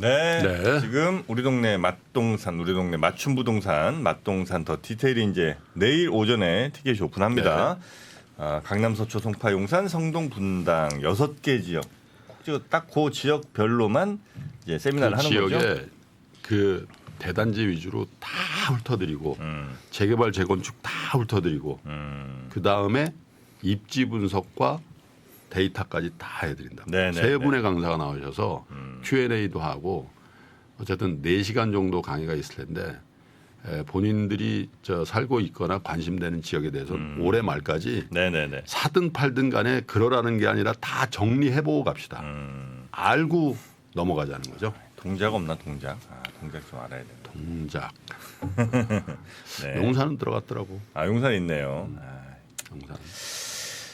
네. 네. 지금 우리 동네 맛동산, 우리 동네 맞춤부동산, 맛동산 더 디테일이 이제 내일 오전에 티켓이 오픈합니다. 강남, 서초, 송파, 용산, 성동, 분당 6개 지역, 딱 그 지역별로만 이제 세미나를 그 하는 지역에 거죠. 그 대단지 위주로 다 훑어드리고 재개발 재건축 다 훑어드리고 그 다음에 입지 분석과 데이터까지 다 해드린다. 네네, 세 분의 강사가 나오셔서 Q&A도 하고 어쨌든 4시간 정도 강의가 있을 텐데 본인들이 살고 있거나 관심되는 지역에 대해서 올해 말까지 네네네. 사든 팔든 간에 그러라는 게 아니라 다 정리해보고 갑시다. 알고 넘어가자는 거죠. 동작 없나 동작? 동작 좀 알아야 된다. 동작. 네. 용산은 들어갔더라고. 용산 있네요. 용산.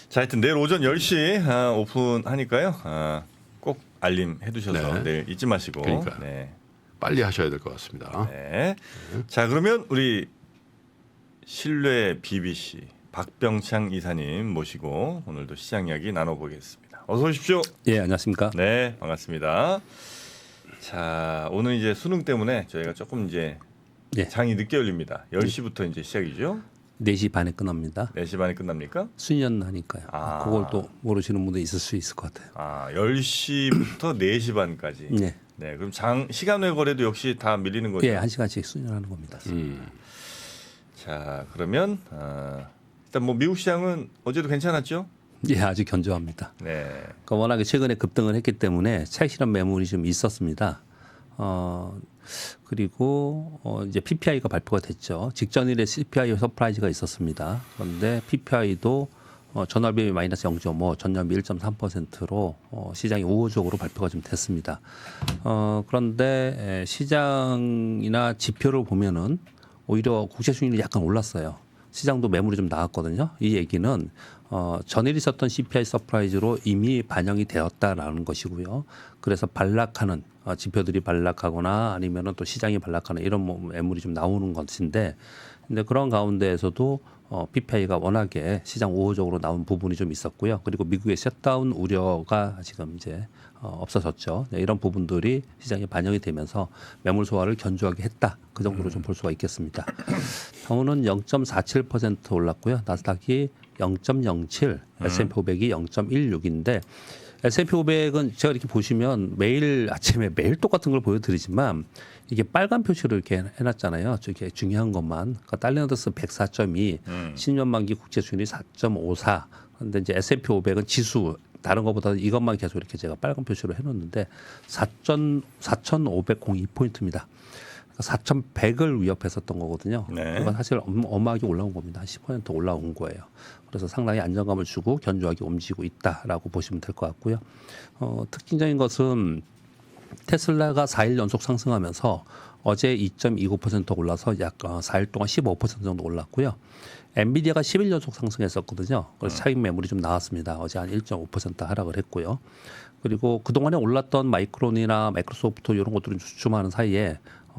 자, 하여튼 내일 오전 10시 오픈하니까요. 꼭 알림 해두셔서 네. 내일 잊지 마시고. 그러니까. 네. 빨리 하셔야 될 것 같습니다. 네. 자, 그러면 우리 신뢰 BBC 박병창 이사님 모시고 오늘도 시장 이야기 나눠보겠습니다. 어서 오십시오. 예, 안녕하십니까? 네, 반갑습니다. 자, 오늘 이제 수능 때문에 저희가 조금 이제 예. 장이 늦게 열립니다. 10시부터 이제 시작이죠. 4시 반에 끝납니다. 4시 반에 끝납니까? 수년 하니까요. 그걸 또 모르시는 분도 있을 수 있을 것 같아요. 10시부터 4시 반까지. 네. 네, 그럼 시간 외 거래도 역시 다 밀리는 거죠. 예, 1시간씩 수년하는 겁니다. 자, 그러면 일단 뭐 미국 시장은 어제도 괜찮았죠? 예, 아주 견조합니다. 네. 그러니까 워낙에 최근에 급등을 했기 때문에 차익 실현 매물이 좀 있었습니다. 그리고 이제 PPI가 발표가 됐죠. 직전일에 CPI 서프라이즈가 있었습니다. 그런데 PPI도 전월 대비 마이너스 0.5, 전년비 1.3%로 시장이 우호적으로 발표가 좀 됐습니다. 그런데 시장이나 지표를 보면은 오히려 국채 수익률이 약간 올랐어요. 시장도 매물이 좀 나왔거든요. 이 얘기는 전일 있었던 CPI 서프라이즈로 이미 반영이 되었다라는 것이고요. 그래서 반락하는 지표들이 반락하거나 아니면은 또 시장이 반락하는 이런 매물이 좀 나오는 것인데, 근데 그런 가운데에서도 PPI가 워낙에 시장 우호적으로 나온 부분이 좀 있었고요. 그리고 미국의 셧다운 우려가 지금 이제 없어졌죠. 네, 이런 부분들이 시장에 반영이 되면서 매물 소화를 견조하게 했다. 그 정도로 좀 볼 수가 있겠습니다. 다우는 0.47% 올랐고요. 나스닥이 0.07, S&P 500이 0.16인데 S&P 500은 제가 이렇게 보시면 매일 아침에 매일 똑같은 걸 보여드리지만 이게 빨간 표시로 이렇게 해놨잖아요. 저게 중요한 것만. 그러니까 달러너스 104.2, 10년 만기 국채 수익률이 4.54. 그런데 이제 S&P 500은 지수 다른 것보다 이것만 계속 이렇게 제가 빨간 표시로 해놓는데 4,502포인트입니다. 4,100을 위협했었던 거거든요. 네. 그건 사실 어마하게 올라온 겁니다. 한 10% 올라온 거예요. 그래서 상당히 안정감을 주고 견조하게 움직이고 있다라고 보시면 될 것 같고요. 특징적인 것은 테슬라가 4일 연속 상승하면서 어제 2.29% 올라서 약 4일 동안 15% 정도 올랐고요. 엔비디아가 10일 연속 상승했었거든요. 그래서 차익 매물이 좀 나왔습니다. 어제 한 1.5% 하락을 했고요. 그리고 그동안에 올랐던 마이크론이나 마이크로소프트 이런 것들은 주춤하는 사이에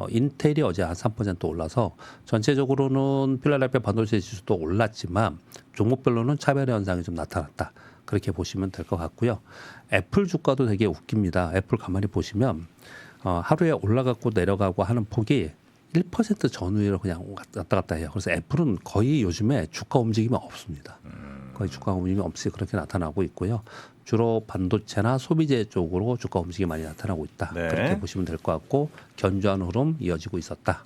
인텔이 어제 한 3% 올라서 전체적으로는 필라델피아 반도체 지수도 올랐지만 종목별로는 차별 현상이 좀 나타났다. 그렇게 보시면 될 것 같고요. 애플 주가도 되게 웃깁니다. 애플 가만히 보시면 하루에 올라가고 내려가고 하는 폭이 1% 전후로 그냥 왔다 갔다 해요. 그래서 애플은 거의 요즘에 주가 움직임이 없습니다. 거의 주가 움직임이 없이 그렇게 나타나고 있고요. 주로 반도체나 소비재 쪽으로 주가 움직임이 많이 나타나고 있다. 네. 그렇게 보시면 될 것 같고 견조한 흐름 이어지고 있었다.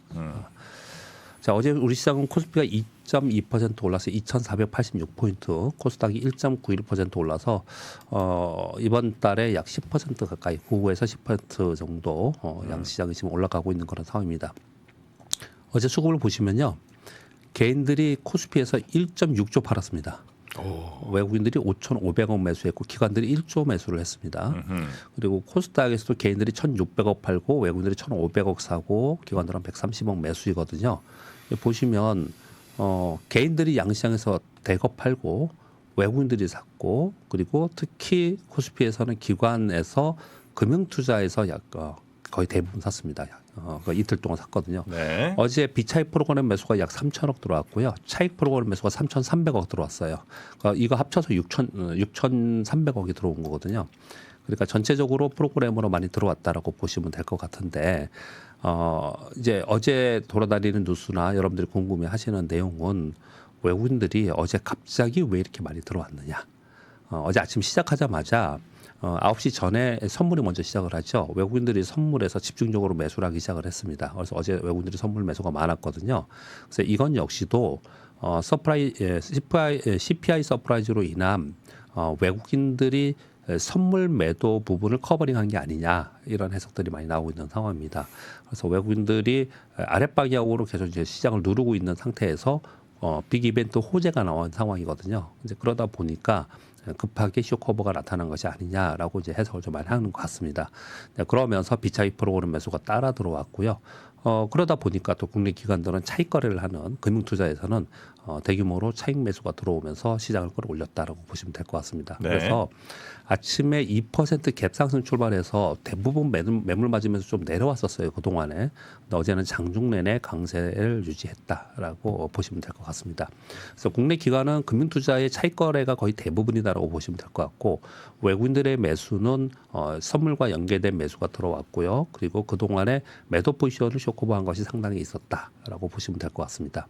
자, 어제 우리 시장은 코스피가 2.2% 올라서 2,486포인트, 코스닥이 1.91% 올라서 이번 달에 약 10% 가까이 9에서 10% 정도 양시장이 지금 올라가고 있는 그런 상황입니다. 어제 수급을 보시면요, 개인들이 코스피에서 1.6조 팔았습니다. 외국인들이 5,500억 매수했고 기관들이 1조 매수를 했습니다. 그리고 코스닥에서도 개인들이 1,600억 팔고 외국인들이 1,500억 사고 기관들은 130억 매수이거든요. 보시면 개인들이 양시장에서 대거 팔고 외국인들이 샀고, 그리고 특히 코스피에서는 기관에서 금융투자에서 약 거의 대부분 샀습니다. 이틀 동안 샀거든요. 네. 어제 비차익 프로그램 매수가 약 3천억 들어왔고요. 차익 프로그램 매수가 3,300억 들어왔어요. 이거 합쳐서 6,300억이 들어온 거거든요. 그러니까 전체적으로 프로그램으로 많이 들어왔다라고 보시면 될 것 같은데 이제 어제 돌아다니는 뉴스나 여러분들이 궁금해하시는 내용은 외국인들이 어제 갑자기 왜 이렇게 많이 들어왔느냐. 어제 아침 시작하자마자 9시 전에 선물이 먼저 시작을 하죠. 외국인들이 선물에서 집중적으로 매수를 하기 시작을 했습니다. 그래서 어제 외국인들이 선물 매수가 많았거든요. 그래서 이건 역시도 CPI 서프라이즈로 인한 외국인들이 선물 매도 부분을 커버링한 게 아니냐 이런 해석들이 많이 나오고 있는 상황입니다. 그래서 외국인들이 아랫방향으로 계속 이제 시장을 누르고 있는 상태에서 빅 이벤트 호재가 나온 상황이거든요. 이제 그러다 보니까 급하게 쇼커버가 나타난 것이 아니냐라고 이제 해석을 좀 많이 하는 것 같습니다. 네, 그러면서 비차익 프로그램 매수가 따라 들어왔고요. 그러다 보니까 또 국내 기관들은 차익 거래를 하는 금융투자에서는 대규모로 차익 매수가 들어오면서 시장을 끌어올렸다라고 보시면 될 것 같습니다. 네. 그래서 아침에 2% 갭 상승 출발해서 대부분 매물 맞으면서 좀 내려왔었어요. 그동안에. 근데 어제는 장중 내내 강세를 유지했다라고 보시면 될 것 같습니다. 그래서 국내 기관은 금융투자의 차익 거래가 거의 대부분이다라고 보시면 될 것 같고 외국인들의 매수는 선물과 연계된 매수가 들어왔고요. 그리고 그동안에 매도 포지션을 쇼커버한 것이 상당히 있었다라고 보시면 될 것 같습니다.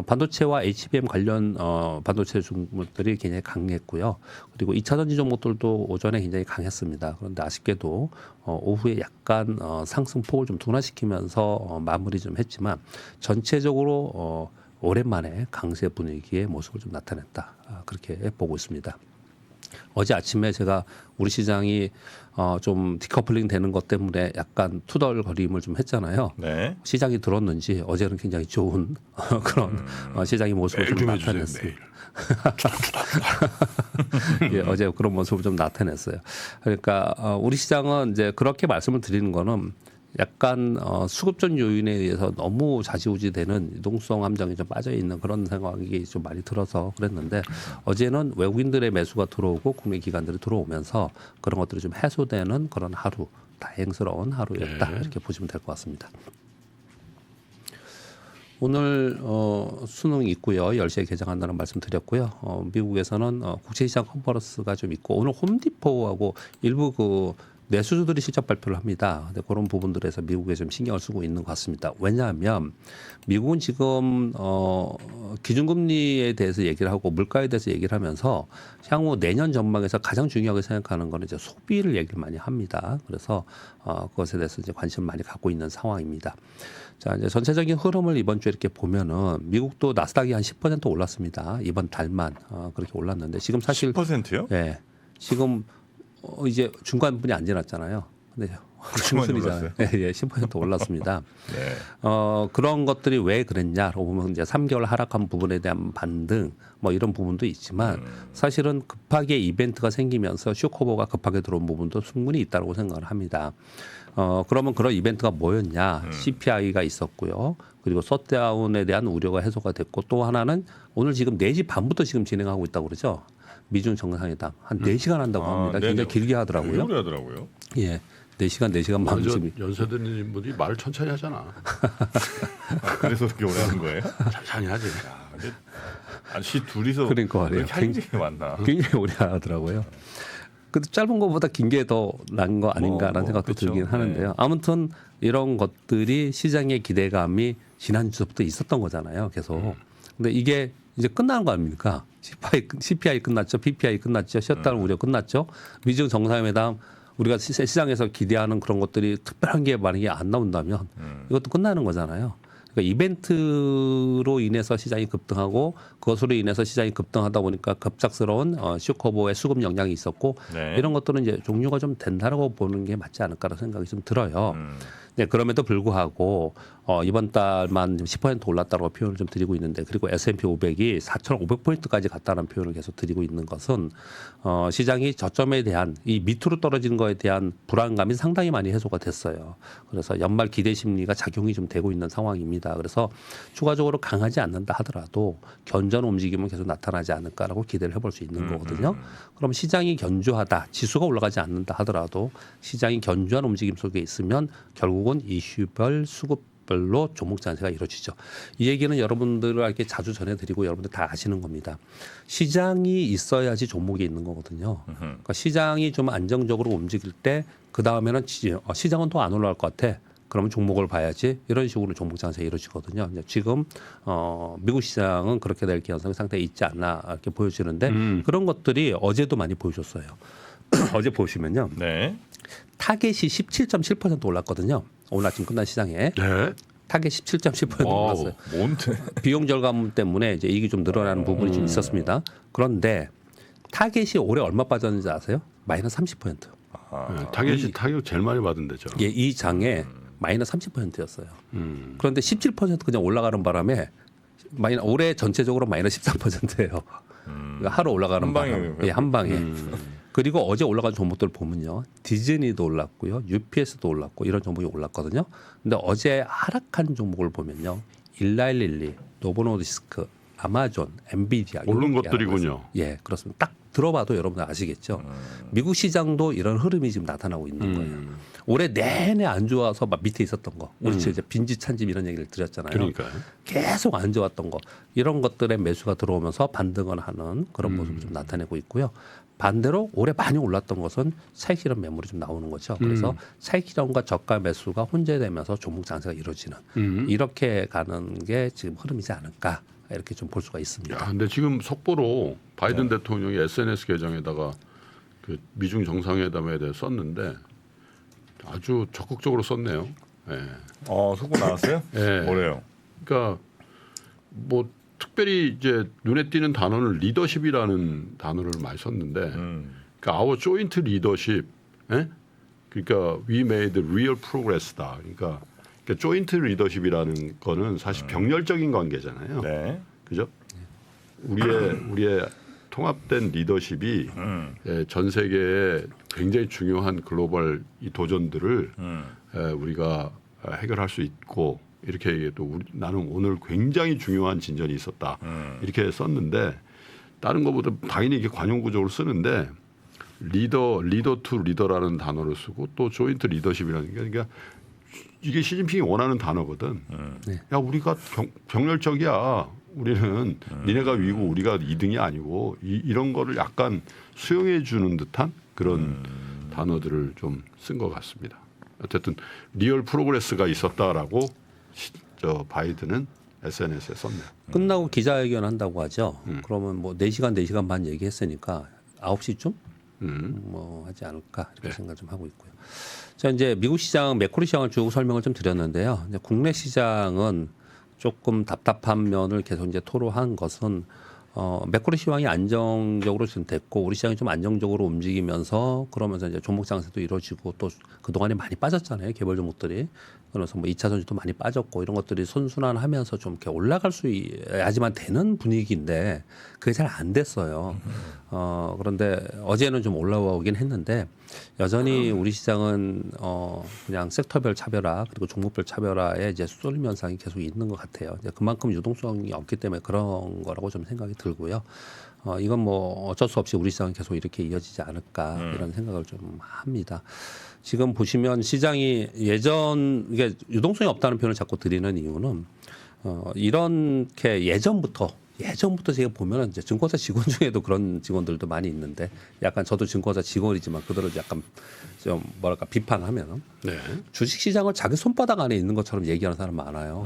반도체와 HBM 관련 반도체 종목들이 굉장히 강했고요. 그리고 2차 전지 종목들도 오전에 굉장히 강했습니다. 그런데 아쉽게도 오후에 약간 상승폭을 좀 둔화시키면서 마무리 좀 했지만 전체적으로 오랜만에 강세 분위기의 모습을 좀 나타냈다. 그렇게 보고 있습니다. 어제 아침에 제가 우리 시장이 좀 디커플링 되는 것 때문에 약간 투덜거림을 좀 했잖아요. 네. 시장이 들었는지 어제는 굉장히 좋은 그런 시장의 모습을 좀 나타냈습니다. 예, 어제 그런 모습을 좀 나타냈어요. 그러니까 우리 시장은 이제 그렇게 말씀을 드리는 거는 약간 수급전 요인에 의해서 너무 좌지우지되는 유동성 함정이 좀 빠져 있는 그런 상황이 좀 많이 들어서 그랬는데 어제는 외국인들의 매수가 들어오고 국내 기관들이 들어오면서 그런 것들이 좀 해소되는 그런 하루, 다행스러운 하루였다 이렇게 보시면 될 것 같습니다. 오늘 수능이 있고요. 10시에 개장한다는 말씀 드렸고요. 미국에서는 국제시장 컨퍼런스가 좀 있고 오늘 홈디포하고 일부 그 내수주들이 실적 발표를 합니다. 근데 그런 부분들에서 미국에 좀 신경을 쓰고 있는 것 같습니다. 왜냐하면 미국은 지금 기준금리에 대해서 얘기를 하고 물가에 대해서 얘기를 하면서 향후 내년 전망에서 가장 중요하게 생각하는 거는 이제 소비를 얘기를 많이 합니다. 그래서 그것에 대해서 이제 관심을 많이 갖고 있는 상황입니다. 자, 이제 전체적인 흐름을 이번 주에 이렇게 보면은 미국도 나스닥이 한 10% 올랐습니다. 이번 달만 그렇게 올랐는데 지금 사실 10%요? 예, 지금 이제 중간분이 안 지났잖아요. 근데 중순이잖아요. 예, 10% 올랐습니다. 네. 그런 것들이 왜 그랬냐라고 보면 이제 3개월 하락한 부분에 대한 반등 뭐 이런 부분도 있지만 사실은 급하게 이벤트가 생기면서 쇼커버가 급하게 들어온 부분도 충분히 있다고 생각을 합니다. 그러면 그런 이벤트가 뭐였냐? CPI가 있었고요. 그리고 셧다운에 대한 우려가 해소가 됐고 또 하나는 오늘 지금 4시 반부터 지금 진행하고 있다고 그러죠. 미중 정상회담 한 4시간 한다고 합니다. 굉장히 길게 하더라고요. 오래 하더라고요. 예. 4시간 반 지금. 연세드는 분들이 말을 천천히 하잖아. 그래서 그렇게 오래 하는 거예요? 천천히 하지. 아저씨 둘이서 그러니까 왜 말이에요. 이렇게 할 일이 많나? 굉장히 오래 하더라고요. 근데 짧은 것보다 긴 게 더 나은 거 아닌가라는 생각도 그렇죠. 들긴 하는데요. 네. 아무튼 이런 것들이 시장의 기대감이 지난주부터 있었던 거잖아요. 계속. 근데 이게 이제 끝나는 거 아닙니까? CPI 끝났죠. PPI 끝났죠. 셧다운 우려 끝났죠. 미중 정상회담 우리가 시장에서 기대하는 그런 것들이 특별한 게 만약에 안 나온다면 이것도 끝나는 거잖아요. 그러니까 이벤트로 인해서 시장이 급등하고 그것으로 인해서 시장이 급등하다 보니까 급작스러운 쇼커버의 수급 영향이 있었고 네. 이런 것들은 이제 종료가 좀 된다라고 보는 게 맞지 않을까라는 생각이 좀 들어요. 네, 그럼에도 불구하고 이번 달만 10% 올랐다고 표현을 좀 드리고 있는데 그리고 S&P 500이 4,500포인트까지 갔다는 표현을 계속 드리고 있는 것은 시장이 저점에 대한 이 밑으로 떨어지는 거에 대한 불안감이 상당히 많이 해소가 됐어요. 그래서 연말 기대 심리가 작용이 좀 되고 있는 상황입니다. 그래서 추가적으로 강하지 않는다 하더라도 견전 움직임은 계속 나타나지 않을까라고 기대를 해볼 수 있는 거거든요. 그럼 시장이 견조하다, 지수가 올라가지 않는다 하더라도 시장이 견조한 움직임 속에 있으면 결국은 이슈별 수급 별로 종목 장세가 이루어지죠. 이 얘기는 여러분들에게 자주 전해드리고 여러분들 다 아시는 겁니다. 시장이 있어야지 종목이 있는 거거든요. 그러니까 시장이 좀 안정적으로 움직일 때 그 다음에는 시장은 더 안 올라갈 것 같아. 그러면 종목을 봐야지 이런 식으로 종목 장세가 이루어지거든요. 지금 미국 시장은 그렇게 될 가능성이 상당히 있지 않나 이렇게 보여지는데 그런 것들이 어제도 많이 보여줬어요. 어제 보시면요. 네. 타겟이 17.7% 올랐거든요. 오늘 아침 끝난 시장에 네. 타겟 17.7% 올랐어요. 뭔데? 비용 절감 때문에 이제 이익이 좀 늘어나는 부분이 좀 있었습니다. 그런데 타겟이 올해 얼마 빠졌는지 아세요? 마이너스 30%. 네, 타겟이 타격 제일 많이 받은 데죠. 예, 이 장에 마이너스 30%였어요. 그런데 17% 그냥 올라가는 바람에 올해 전체적으로 마이너스 13%예요. 하루 올라가는 한 방에 바람에. 예, 한 방에. 그리고 어제 올라간 종목들 보면요. 디즈니도 올랐고요. UPS도 올랐고 이런 종목이 올랐거든요. 근데 어제 하락한 종목을 보면요. 일라일릴리, 노보노디스크, 아마존, 엔비디아 오른 이런 게 것들이군요. 하락했어요. 예, 그렇습니다. 딱 들어봐도 여러분 아시겠죠. 미국 시장도 이런 흐름이 지금 나타나고 있는 거예요. 올해 내내 안 좋아서 막 밑에 있었던 거. 우리 이제 빈집 찬집 이런 얘기를 드렸잖아요. 그러니까요. 계속 안 좋았던 거. 이런 것들의 매수가 들어오면서 반등을 하는 그런 모습을 좀 나타내고 있고요. 반대로 올해 많이 올랐던 것은 차익 실현 매물이 좀 나오는 거죠. 그래서 차익 실현과 저가 매수가 혼재되면서 종목 장세가 이루어지는 이렇게 가는 게 지금 흐름이지 않을까 이렇게 좀 볼 수가 있습니다. 야, 근데 지금 속보로 바이든 대통령이 SNS 계정에다가 그 미중 정상회담에 대해 썼는데 아주 적극적으로 썼네요. 예. 속보 나왔어요? 예. 뭐래요? 그러니까 뭐 특별히 이제 눈에 띄는 단어는 리더십이라는 단어를 많이 썼는데, 그러니까 our joint leadership, 예? 그러니까 we made real progress다. 그러니까 joint leadership이라는 거는 사실 병렬적인 관계잖아요. 네. 그죠? 우리의 통합된 리더십이 전 세계의 굉장히 중요한 글로벌 이 도전들을 우리가 해결할 수 있고 이렇게 얘기해도 나는 오늘 굉장히 중요한 진전이 있었다 이렇게 썼는데 다른 것보다 당연히 이게 관용구적으로 쓰는데 리더 투 리더라는 단어를 쓰고 또 조인트 리더십이라는 게 그러니까 이게 시진핑이 원하는 단어거든. 야 우리가 병렬적이야. 우리는 니네가 위고 우리가 2등이 아니고 이런 거를 약간 수용해 주는 듯한 그런 단어들을 좀 쓴 것 같습니다. 어쨌든 리얼 프로그레스가 있었다라고 저 바이든은 SNS에 썼네요. 끝나고 기자회견 한다고 하죠. 그러면 뭐 4시간, 4시간 반 얘기했으니까 9시쯤 뭐 하지 않을까 이렇게 생각 좀 하고 있고요. 자, 이제 미국 시장 매크로 시장을 쭉 설명을 좀 드렸는데요. 이제 국내 시장은 조금 답답한 면을 계속 이제 토로한 것은 매크로 시황이 안정적으로 지금 됐고 우리 시장이 좀 안정적으로 움직이면서 그러면서 이제 종목 장세도 이루어지고 또 그동안에 많이 빠졌잖아요. 개별 종목들이. 그래서 뭐 2차 전지도 많이 빠졌고 이런 것들이 선순환하면서 좀 이렇게 올라갈 수 야지만 되는 분위기인데 그게 잘 안 됐어요. 그런데 어제는 좀 올라오긴 했는데 여전히 우리 시장은 그냥 섹터별 차별화 그리고 종목별 차별화에 이제 쏠림 현상이 계속 있는 것 같아요. 이제 그만큼 유동성이 없기 때문에 그런 거라고 좀 생각이 들고요. 이건 뭐 어쩔 수 없이 우리 시장은 계속 이렇게 이어지지 않을까 이런 생각을 좀 합니다. 지금 보시면 시장이 이게 유동성이 없다는 표현을 자꾸 드리는 이유는 이렇게 예전부터 제가 보면은 이제 증권사 직원 중에도 그런 직원들도 많이 있는데 약간 저도 증권사 직원이지만 그들을 약간 좀 뭐랄까 비판하면 네. 주식시장을 자기 손바닥 안에 있는 것처럼 얘기하는 사람 많아요.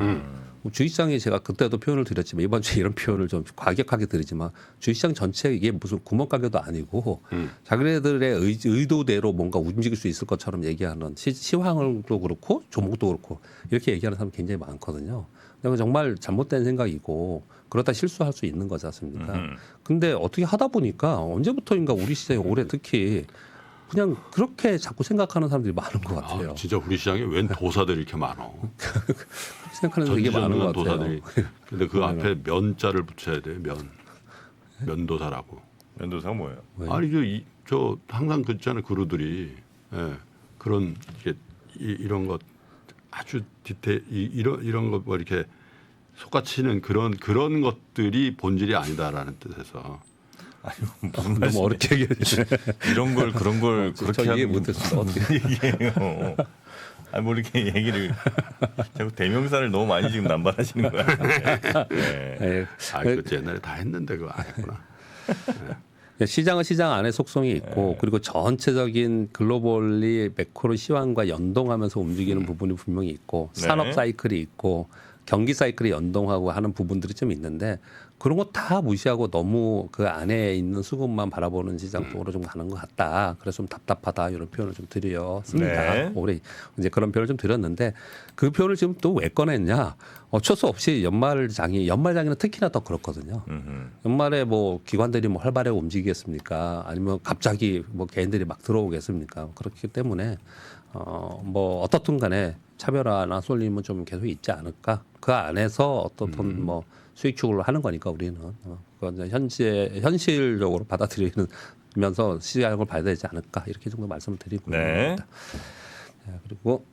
주식시장이 제가 그때도 표현을 드렸지만 이번 주에 이런 표현을 좀 과격하게 드리지만 주식시장 전체 이게 무슨 구멍가게도 아니고 자기네들의 의도대로 뭔가 움직일 수 있을 것처럼 얘기하는 시황도 그렇고 종목도 그렇고 이렇게 얘기하는 사람 굉장히 많거든요. 근데 정말 잘못된 생각이고 그러다 실수할 수 있는 거지 않습니까? 근데 어떻게 하다 보니까 언제부터인가 우리 시장이 올해 특히 그냥 그렇게 자꾸 생각하는 사람들이 많은 것 같아요. 진짜 우리 시장에 웬 도사들이 이렇게 많어. 생각하는 사람이 되게 많은 것 같아요. 도사들이. 근데 그 앞에 면자를 붙여야 돼요. 면도사라고. 면도사가 뭐예요? 왜? 저 항상 그 있잖아요. 그루들이 그런 이런 것 아주 이런 것 뭐 이렇게 속아치는 그런 것들이 본질이 아니다라는 뜻에서 무슨 너무 말씀이에요? 어렵게 얘기해 주시네. 이런 걸 그런 걸 그렇게 저 이해 하면 못했어. 어떻게? 얘기해요. 뭐 이렇게 얘기를 자꾸 대명사를 너무 많이 지금 남발하시는 거야. 네. 예. 그거 옛날에 다 했는데 그거 안 했구나. 시장은 시장 안에 속성이 있고 네. 그리고 전체적인 글로벌리 매크로 시황과 연동하면서 움직이는 부분이 분명히 있고 네. 산업 사이클이 있고 경기 사이클이 연동하고 하는 부분들이 좀 있는데 그런 거 다 무시하고 너무 그 안에 있는 수급만 바라보는 시장 쪽으로 좀 가는 것 같다. 그래서 좀 답답하다 이런 표현을 좀 드렸습니다. 네. 올해 이제 그런 표현을 좀 드렸는데 그 표현을 지금 또 왜 꺼냈냐? 어쩔 수 없이 연말장에는 특히나 더 그렇거든요. 연말에 뭐 기관들이 뭐 활발하게 움직이겠습니까? 아니면 갑자기 뭐 개인들이 막 들어오겠습니까? 그렇기 때문에 뭐 어떻든 간에 차별화나 쏠림은 좀 계속 있지 않을까? 그 안에서 어떻든 뭐 수익 추구를 하는 거니까 우리는 그건 현실적으로 받아들이면서 시장을 봐야 되지 않을까 이렇게 정도 말씀을 드리고 네. 있습니다. 그리고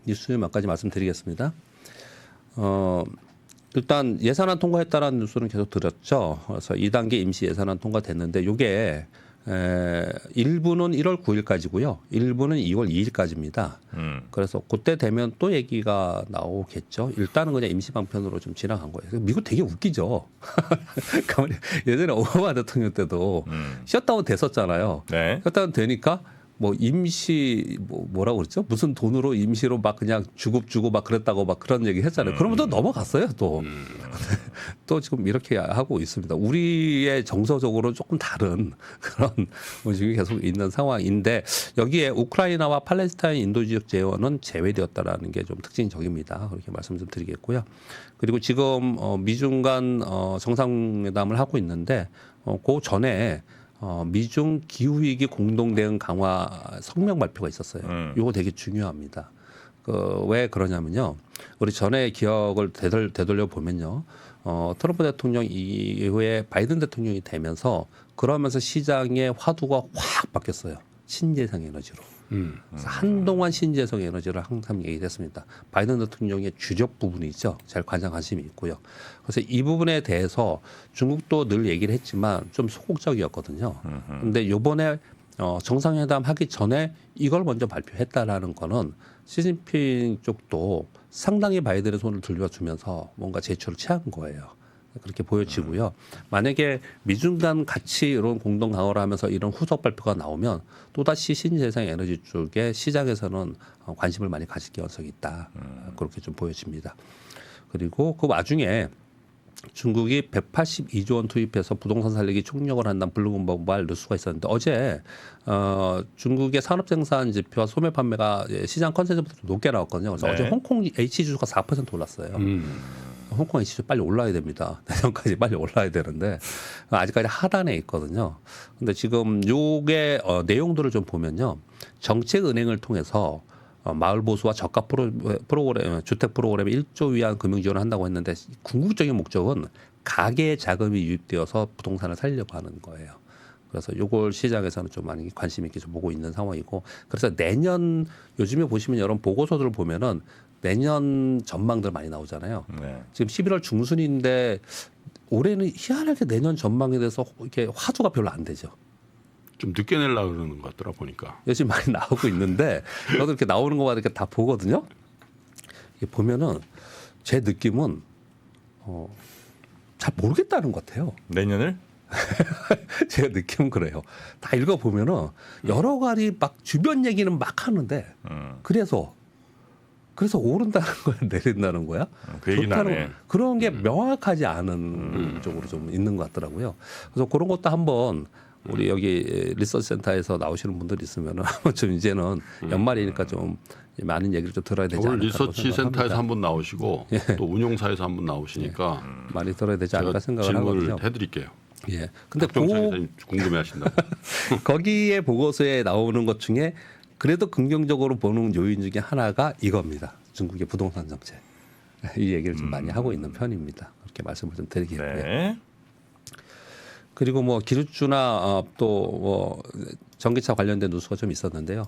뉴스 몇 가지 말씀드리겠습니다. 일단 예산안 통과했다라는 뉴스는 계속 들었죠. 그래서 2단계 임시 예산안 통과됐는데 이게 일부는 1월 9일까지고요. 일부는 2월 2일까지입니다. 그래서 그때 되면 또 얘기가 나오겠죠. 일단은 그냥 임시 방편으로 좀 지나간 거예요. 미국 되게 웃기죠. 예전에 오바마 대통령 때도 셧다운 됐었잖아요. 네. 셧다운 되니까 뭐 임시 뭐라고 그랬죠? 무슨 돈으로 임시로 막 그냥 주고 막 그랬다고 막 그런 얘기 했잖아요. 그러면 또 넘어갔어요. 또. 또 지금 이렇게 하고 있습니다. 우리의 정서적으로 조금 다른 그런 움직임이 계속 있는 상황인데 여기에 우크라이나와 팔레스타인 인도 지역 재원은 제외되었다라는 게 좀 특징적입니다. 그렇게 말씀 좀 드리겠고요. 그리고 지금 미중 간 정상회담을 하고 있는데 그 전에 미중 기후위기 공동대응 강화 성명 발표가 있었어요. 이거 되게 중요합니다. 왜 그러냐면요. 우리 전에 기억을 되돌려 보면요. 트럼프 대통령 이후에 바이든 대통령이 되면서 그러면서 시장의 화두가 확 바뀌었어요. 신재생 에너지로. 그래서 한동안 신재생 에너지를 항상 얘기했습니다. 바이든 대통령의 주력 부분이 있죠. 제일 관심이 있고요. 그래서 이 부분에 대해서 중국도 늘 얘기를 했지만 좀 소극적이었거든요. 그런데 이번에 정상회담 하기 전에 이걸 먼저 발표했다라는 거는 시진핑 쪽도 상당히 바이든의 손을 들려주면서 뭔가 제초를 취한 거예요. 그렇게 보여지고요. 만약에 미중 간 같이 이런 공동 강화를 하면서 이런 후속 발표가 나오면 또다시 신재생 에너지 쪽에 시장에서는 관심을 많이 가질 가능성이 있다. 그렇게 좀 보여집니다. 그리고 그 와중에 중국이 182조 원 투입해서 부동산 살리기 총력을 한다는 블룸버그발 뉴스가 있었는데 어제 중국의 산업생산 지표와 소매 판매가 시장 컨센서스보다 좀 높게 나왔거든요. 그래서 네. 어제 홍콩 H지수가 4% 올랐어요. 홍콩 H지수 빨리 올라야 됩니다. 내년까지 빨리 올라야 되는데 아직까지 하단에 있거든요. 근데 지금 요게 내용들을 좀 보면요. 정책은행을 통해서 마을 보수와 저가 프로그램, 주택 프로그램에 1조 위안 금융 지원을 한다고 했는데 궁극적인 목적은 가계의 자금이 유입되어서 부동산을 살리려고 하는 거예요. 그래서 요걸 시장에서는 좀 많이 관심 있게 좀 보고 있는 상황이고 그래서 내년 요즘에 보시면 여러 보고서들을 보면은 내년 전망들 많이 나오잖아요. 네. 지금 11월 중순인데 올해는 희한하게 내년 전망에 대해서 이렇게 화두가 별로 안 되죠. 좀 늦게 내려고 그러는 것 같더라 보니까. 요즘 많이 나오고 있는데 저도 이렇게 나오는 거 이렇게 다 보거든요. 이게 보면은 제 느낌은 잘 모르겠다는 것 같아요. 내년을? 제 느낌은 그래요. 다 읽어 보면은 여러 가지 막 주변 얘기는 막 하는데 그래서 오른다는 거야 내린다는 거야? 그 얘기는 안 해. 그런 게 명확하지 않은 쪽으로 좀 있는 것 같더라고요. 그래서 그런 것도 한번 우리 여기 리서치 센터에서 나오시는 분들 있으면은 한번 좀 이제는 연말이니까 좀 많은 얘기를 좀 들어야 되지 오늘 않을까 리서치 센터에서 한번 나오시고 또 운용사에서 한번 나오시니까 많이 들어야 되지 제가 않을까 생각을 질문을 하거든요. 해드릴게요. 예. 근데 박정찬 궁금해하신다고. 거기에 보고서에 나오는 것 중에 그래도 긍정적으로 보는 요인 중에 하나가 이겁니다. 중국의 부동산 정책. 이 얘기를 좀 많이 하고 있는 편입니다. 그렇게 말씀을 좀 드리겠고요. 네. 그리고 뭐 기술주나 또 뭐 전기차 관련된 뉴스가 좀 있었는데요.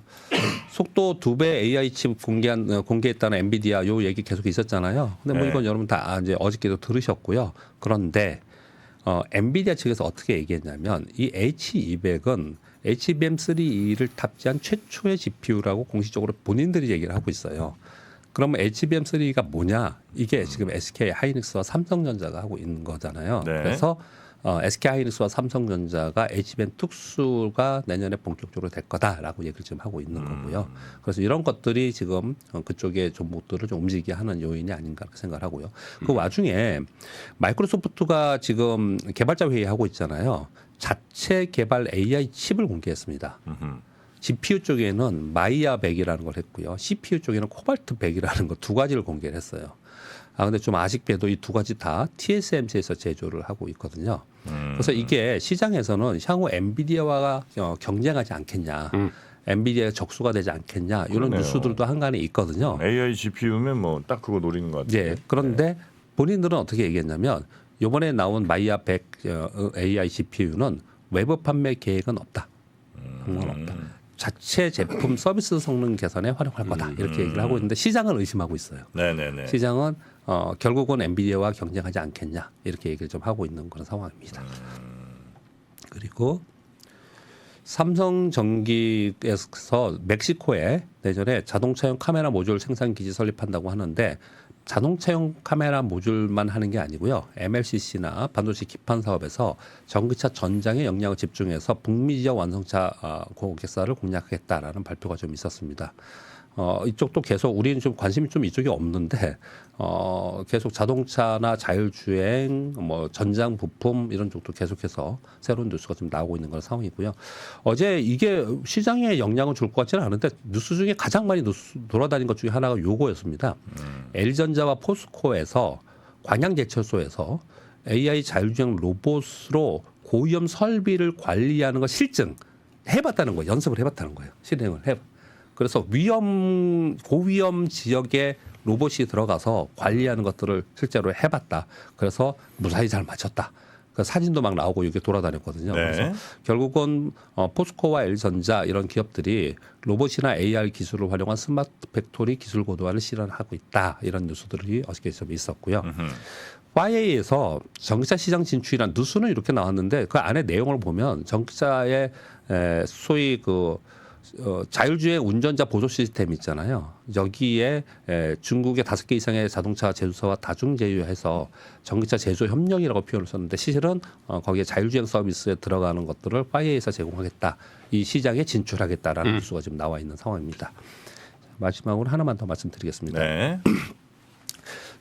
속도 2배 AI 칩 공개했다는 엔비디아 요 얘기 계속 있었잖아요. 근데 뭐 네. 이건 여러분 다 이제 어저께도 들으셨고요. 그런데 엔비디아 측에서 어떻게 얘기했냐면 이 H200은 HBM3E를 탑재한 최초의 GPU라고 공식적으로 본인들이 얘기를 하고 있어요. 그러면 HBM3E가 뭐냐? 이게 지금 SK 하이닉스와 삼성전자가 하고 있는 거잖아요. 네. 그래서 SK 하이닉스와 삼성전자가 HBM 특수가 내년에 본격적으로 될 거다라고 얘기를 지금 하고 있는 거고요. 그래서 이런 것들이 지금 그쪽의 종목들을 좀 움직이게 하는 요인이 아닌가 생각을 하고요. 그 와중에 마이크로소프트가 지금 개발자 회의하고 있잖아요. 자체 개발 AI 칩을 공개했습니다. GPU 쪽에는 마이야 100이라는 걸 했고요. CPU 쪽에는 코발트 100이라는 거 두 가지를 공개를 했어요. 근데 좀 아쉽게도 이 두 가지 다 TSMC에서 제조를 하고 있거든요. 그래서 이게 시장에서는 향후 엔비디아와 경쟁하지 않겠냐. 엔비디아가 적수가 되지 않겠냐. 이런 그러네요. 뉴스들도 한간에 있거든요. AI GPU면 뭐 딱 그거 노리는 것 같아요. 예. 그런데 본인들은 어떻게 얘기했냐면 이번에 나온 마이야 100 AI GPU는 외부 판매 계획은 없다. 그런 건 없다. 자체 제품 서비스 성능 개선에 활용할 거다. 이렇게 얘기를 하고 있는데 시장은 의심하고 있어요. 네네네. 시장은 결국은 엔비디아와 경쟁하지 않겠냐 이렇게 얘기를 좀 하고 있는 그런 상황입니다. 그리고 삼성전기에서 멕시코에 내년에 자동차용 카메라 모듈 생산 기지 설립한다고 하는데 자동차용 카메라 모듈만 하는 게 아니고요. MLCC나 반도체 기판 사업에서 전기차 전장에 역량을 집중해서 북미 지역 완성차 고객사를 공략하겠다라는 발표가 좀 있었습니다. 이쪽도 계속 우리는 좀 관심이 좀 이쪽에 없는데 계속 자동차나 자율주행, 뭐 전장 부품 이런 쪽도 계속해서 새로운 뉴스가 좀 나오고 있는 그런 상황이고요. 어제 이게 시장에 영향을 줄 것 같지는 않은데 뉴스 중에 가장 많이 돌아다닌 것 중에 하나가 요거였습니다. LG전자와 포스코에서 광양제철소에서 AI 자율주행 로봇으로 고위험 설비를 관리하는 거 실증 해봤다는 거예요. 연습을 해봤다는 거예요. 실행을 해. 그래서 고위험 지역에 로봇이 들어가서 관리하는 것들을 실제로 해봤다. 그래서 무사히 잘 맞췄다. 그 사진도 막 나오고 이게 돌아다녔거든요. 네. 그래서 결국은 포스코와 LG전자 이런 기업들이 로봇이나 AR 기술을 활용한 스마트 팩토리 기술 고도화를 실현하고 있다. 이런 뉴스들이 어저께 좀 있었고요. 화웨이에서 전기차 시장 진출이란 뉴스는 이렇게 나왔는데 그 안에 내용을 보면 전기차의 소위 그 자율주행 운전자 보조 시스템 있잖아요. 여기에 중국의 5개 이상의 자동차 제조사와 다중 제휴해서 전기차 제조 협력이라고 표현을 썼는데 실은 거기에 자율주행 서비스에 들어가는 것들을 화웨이에서 제공하겠다. 이 시장에 진출하겠다라는 뉴스가 지금 나와 있는 상황입니다. 마지막으로 하나만 더 말씀드리겠습니다. 네.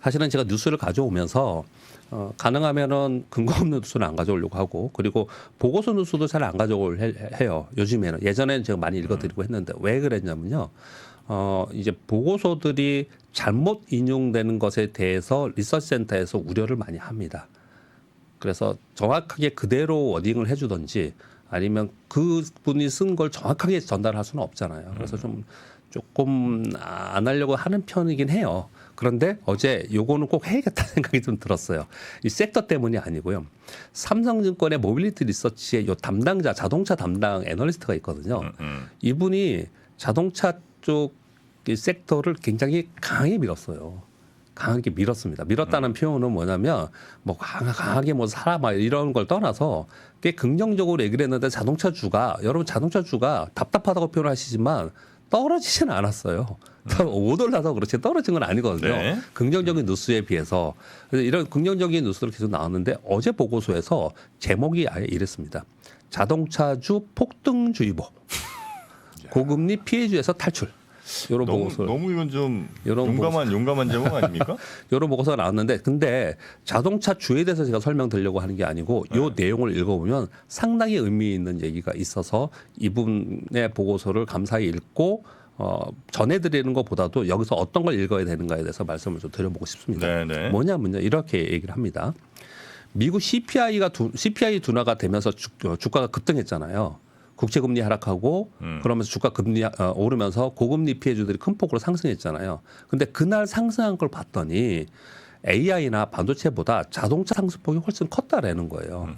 사실은 제가 뉴스를 가져오면서 가능하면은 근거 없는 뉴스는 안 가져오려고 하고 그리고 보고서 뉴스도 잘 안 가져올 해요. 요즘에는 예전에는 제가 많이 읽어드리고 했는데 왜 그랬냐면요. 이제 보고서들이 잘못 인용되는 것에 대해서 리서치센터에서 우려를 많이 합니다. 그래서 정확하게 그대로 워딩을 해주든지 아니면 그분이 쓴 걸 정확하게 전달할 수는 없잖아요. 그래서 좀 조금 안 하려고 하는 편이긴 해요. 그런데 어제 요거는 꼭 해야겠다는 생각이 좀 들었어요. 이 섹터 때문이 아니고요. 삼성증권의 모빌리티 리서치의 요 담당자, 자동차 담당 애널리스트가 있거든요. 이분이 자동차 쪽 이 섹터를 굉장히 강하게 밀었어요. 강하게 밀었습니다. 밀었다는 표현은 뭐냐면 뭐 강하게 뭐 사라 막 이런 걸 떠나서 꽤 긍정적으로 얘기를 했는데 여러분 자동차주가 답답하다고 표현하시지만 떨어지지는 않았어요. 못 올라서 그렇지 떨어진 건 아니거든요. 네. 긍정적인 뉴스에 비해서. 그래서 이런 긍정적인 뉴스를 계속 나왔는데 어제 보고서에서 제목이 아예 이랬습니다. 자동차주 폭등주의보. 고금리 피해주에서 탈출. 이런 보고서. 너무 이건 좀 이런 용감한 제목 아닙니까? 여러 보고서가 나왔는데 근데 자동차 주에 대해서 제가 설명드리려고 하는 게 아니고 이 내용을 읽어보면 상당히 의미 있는 얘기가 있어서 이분의 보고서를 감사히 읽고 전해드리는 것보다도 여기서 어떤 걸 읽어야 되는가에 대해서 말씀을 좀 드려보고 싶습니다. 네네. 뭐냐면요 이렇게 얘기를 합니다. 미국 CPI 둔화가 되면서 주가가 급등했잖아요. 국채금리 하락하고 그러면서 주가 금리 오르면서 고금리 피해주들이 큰 폭으로 상승했잖아요. 근데 그날 상승한 걸 봤더니 AI나 반도체보다 자동차 상승폭이 훨씬 컸다라는 거예요.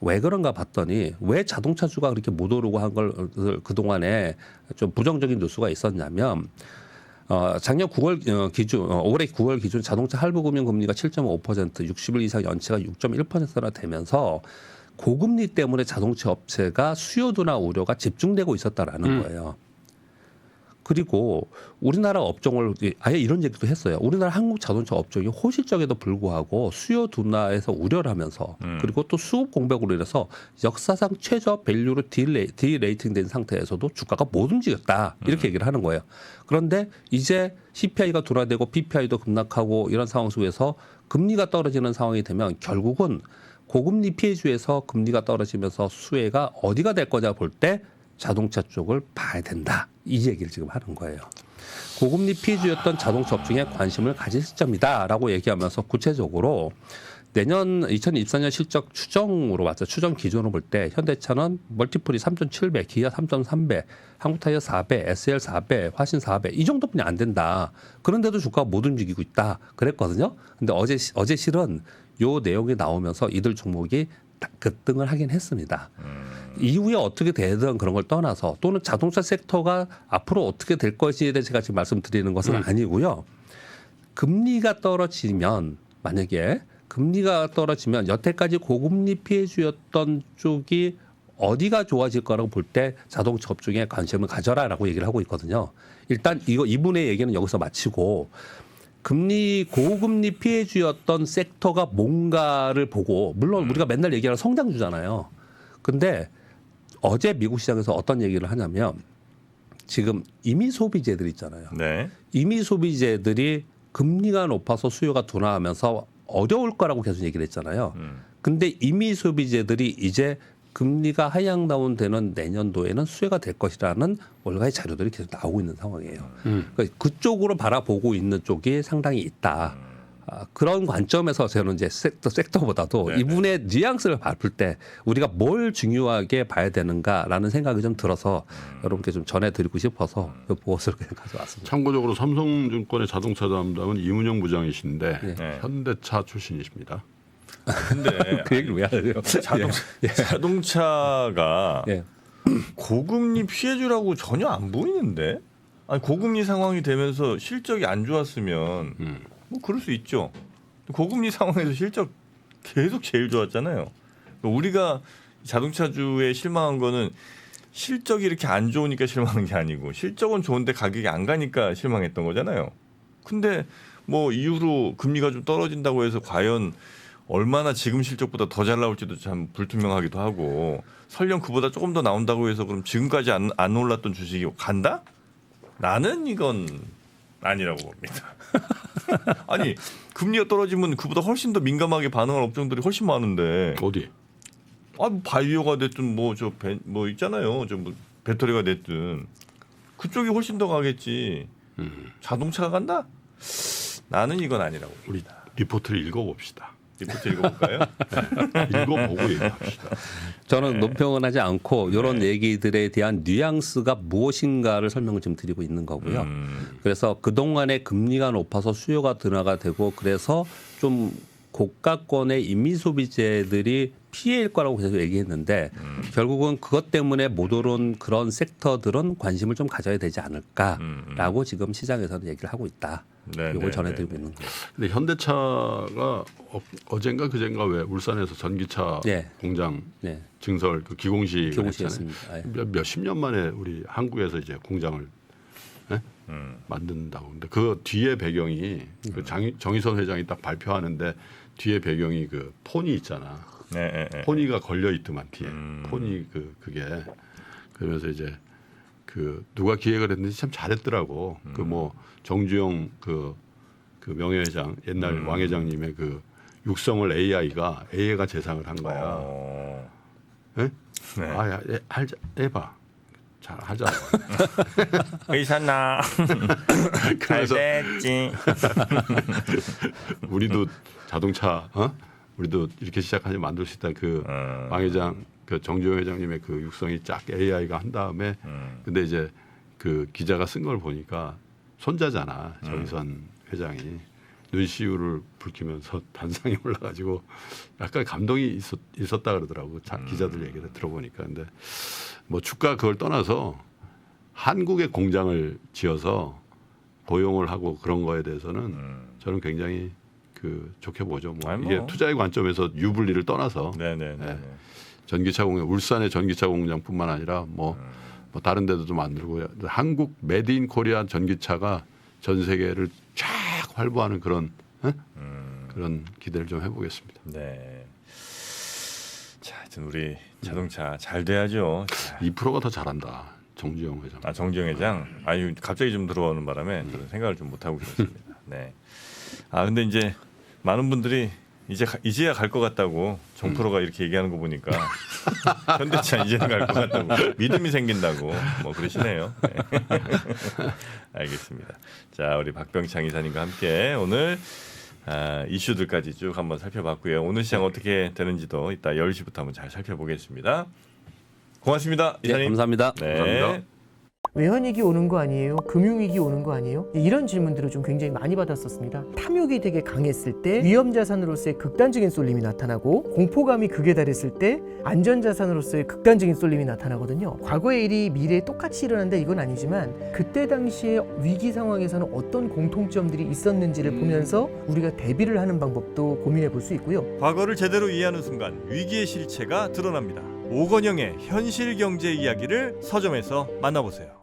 왜 그런가 봤더니 왜 자동차주가 그렇게 못 오르고 한 걸 그동안에 좀 부정적인 뉴스가 있었냐면 작년 9월 기준, 올해 9월 기준 자동차 할부금융 금리가 7.5%, 60일 이상 연체가 6.1%나 되면서 고금리 때문에 자동차 업체가 수요 둔화 우려가 집중되고 있었다라는 거예요. 그리고 우리나라 업종을 아예 이런 얘기도 했어요. 우리나라 한국 자동차 업종이 호실적에도 불구하고 수요 둔화에서 우려를 하면서 그리고 또 수급 공백으로 인해서 역사상 최저 밸류로 디레이팅된 상태에서도 주가가 못 움직였다. 이렇게 얘기를 하는 거예요. 그런데 이제 CPI가 둔화되고 PPI도 급락하고 이런 상황 속에서 금리가 떨어지는 상황이 되면 결국은 고금리 피해주에서 금리가 떨어지면서 수혜가 어디가 될 거냐 볼 때 자동차 쪽을 봐야 된다. 이 얘기를 지금 하는 거예요. 고금리 피해주였던 자동차 업종에 관심을 가질 시점이다라고 얘기하면서 구체적으로 내년 2024년 실적 추정으로 봤죠. 추정 기준으로 볼 때 현대차는 멀티플이 3.7배, 기아 3.3배, 한국타이어 4배, SL 4배, 화신 4배 이 정도뿐이 안 된다. 그런데도 주가가 못 움직이고 있다. 그랬거든요. 근데 어제 실은 요 내용이 나오면서 이들 종목이 급등을 하긴 했습니다. 이후에 어떻게 되든 그런 걸 떠나서 또는 자동차 섹터가 앞으로 어떻게 될 것에 대해 제가 지금 말씀드리는 것은 아니고요. 금리가 떨어지면 만약에 금리가 떨어지면 여태까지 고금리 피해주였던 쪽이 어디가 좋아질 거라고 볼 때 자동차 업종에 관심을 가져라라고 얘기를 하고 있거든요. 일단 이분의 얘기는 여기서 마치고 고금리 피해주였던 섹터가 뭔가를 보고 물론 우리가 맨날 얘기하는 성장주잖아요. 근데 어제 미국 시장에서 어떤 얘기를 하냐면 지금 임의 소비재들 있잖아요. 네. 임의 소비재들이 금리가 높아서 수요가 둔화하면서 어려울 거라고 계속 얘기를 했잖아요. 근데 임의 소비재들이 이제 금리가 하향 다운되는 내년도에는 수혜가 될 것이라는 월가의 자료들이 계속 나오고 있는 상황이에요. 그러니까 그쪽으로 바라보고 있는 쪽이 상당히 있다. 그런 관점에서 저는 이제 섹터보다도 네네. 이분의 뉘앙스를 볼 때 우리가 뭘 중요하게 봐야 되는가라는 생각이 좀 들어서 여러분께 좀 전해드리고 싶어서 그 보고서를 그냥 가져왔습니다. 참고적으로 삼성증권의 자동차 담당은 이문영 부장이신데 네. 현대차 출신이십니다. 근데 그 얘기를 왜 하세요? 자동차가 예. 고금리 피해주라고 전혀 안 보이는데? 아니 고금리 상황이 되면서 실적이 안 좋았으면 뭐 그럴 수 있죠. 고금리 상황에서 실적 계속 제일 좋았잖아요. 우리가 자동차주에 실망한 거는 실적이 이렇게 안 좋으니까 실망한 게 아니고 실적은 좋은데 가격이 안 가니까 실망했던 거잖아요. 근데 뭐 이후로 금리가 좀 떨어진다고 해서 과연 얼마나 지금 실적보다 더 잘 나올지도 참 불투명하기도 하고 설령 그보다 조금 더 나온다고 해서 그럼 지금까지 안 올랐던 주식이 간다? 나는 이건 아니라고 봅니다. 아니 금리가 떨어지면 그보다 훨씬 더 민감하게 반응할 업종들이 훨씬 많은데 어디? 뭐 바이오가 됐든 뭐 있잖아요. 뭐 배터리가 됐든 그쪽이 훨씬 더 가겠지. 자동차가 간다? 나는 이건 아니라고. 우리 리포트를 읽어봅시다. 리포트 읽어볼까요? 읽어보고 얘기합시다. 저는 논평은 하지 않고 이런 얘기들에 대한 뉘앙스가 무엇인가를 설명을 좀 드리고 있는 거고요. 그래서 그동안에 금리가 높아서 수요가 둔화가 되고 그래서 좀 고가권의 임의 소비재들이 피해일 거라고 계속 얘기했는데 결국은 그것 때문에 못 오른 그런 섹터들은 관심을 좀 가져야 되지 않을까라고 지금 시장에서는 얘기를 하고 있다. 네, 이걸 네, 전해드리고 네. 있는 거예요. 근데 현대차가 어젠가 그젠가 왜 울산에서 전기차 네. 공장 네, 증설 그 기공식 기공식이었습니다. 예. 몇십 년 만에 우리 한국에서 이제 공장을 만든다고. 근데 그 뒤에 배경이 그 정의선 회장이 딱 발표하는데 뒤에 배경이 그 폰이 있잖아. 네, 네. 포니가 걸려 있더만 뒤에 포니 그게 그러면서 이제 그 누가 기획을 했는지 참 잘했더라고. 그 뭐 정주영 그 명예회장 옛날 왕 회장님의 그 육성을 AI가 재상을 한 거야. 예? 네. 아야 해봐. 잘 하자. 의사나 그래서 됐지. 우리도 자동차 우리도 이렇게 시작하지 만들 수 있다. 그 왕 회장 그 정주영 회장님의 그 육성이 쫙 AI가 한 다음에 근데 이제 그 기자가 쓴 걸 보니까 손자잖아. 정의선 회장이 눈시울을 붉히면서 단상에 올라가지고 약간 감동이 있었다 그러더라고. 기자들 얘기를 들어보니까. 근데 뭐 주가 그걸 떠나서 한국에 공장을 지어서 고용을 하고 그런 거에 대해서는 저는 굉장히 좋게 보죠. 뭐 아니, 이게 뭐. 투자의 관점에서 유불리를 떠나서 네네네. 네. 전기차 공장, 울산의 전기차 공장뿐만 아니라 뭐 다른 데도 만들고 한국 메드 인 코리아 전기차가 전 세계를 쫙 활보하는 그런 그런 기대를 좀 해보겠습니다. 네. 자, 하여튼 우리 자동차 잘 돼야죠. 2%가 더 잘한다. 정주영 회장. 아, 정지영 회장. 아유, 갑자기 좀 들어오는 바람에 저는 생각을 좀 못 하고 있었습니다. 네. 아, 근데 이제 많은 분들이 이제야 갈 것 같다고 정프로가 이렇게 얘기하는 거 보니까 현대차 이제는 갈 것 같다고 믿음이 생긴다고 뭐 그러시네요. 네. 알겠습니다. 자, 우리 박병창 이사님과 함께 오늘 이슈들까지 쭉 한번 살펴봤고요. 오늘 시장 어떻게 되는지도 이따 10시부터 한번 잘 살펴보겠습니다. 고맙습니다. 네, 이사님. 감사합니다. 네. 감사합니다. 외환위기 오는 거 아니에요? 금융위기 오는 거 아니에요? 이런 질문들을 좀 굉장히 많이 받았었습니다. 탐욕이 되게 강했을 때 위험자산으로서의 극단적인 쏠림이 나타나고 공포감이 극에 달했을 때 안전자산으로서의 극단적인 쏠림이 나타나거든요. 과거의 일이 미래에 똑같이 일어난다 이건 아니지만 그때 당시에 위기 상황에서는 어떤 공통점들이 있었는지를 보면서 우리가 대비를 하는 방법도 고민해 볼 수 있고요. 과거를 제대로 이해하는 순간 위기의 실체가 드러납니다. 오건영의 현실 경제 이야기를 서점에서 만나보세요.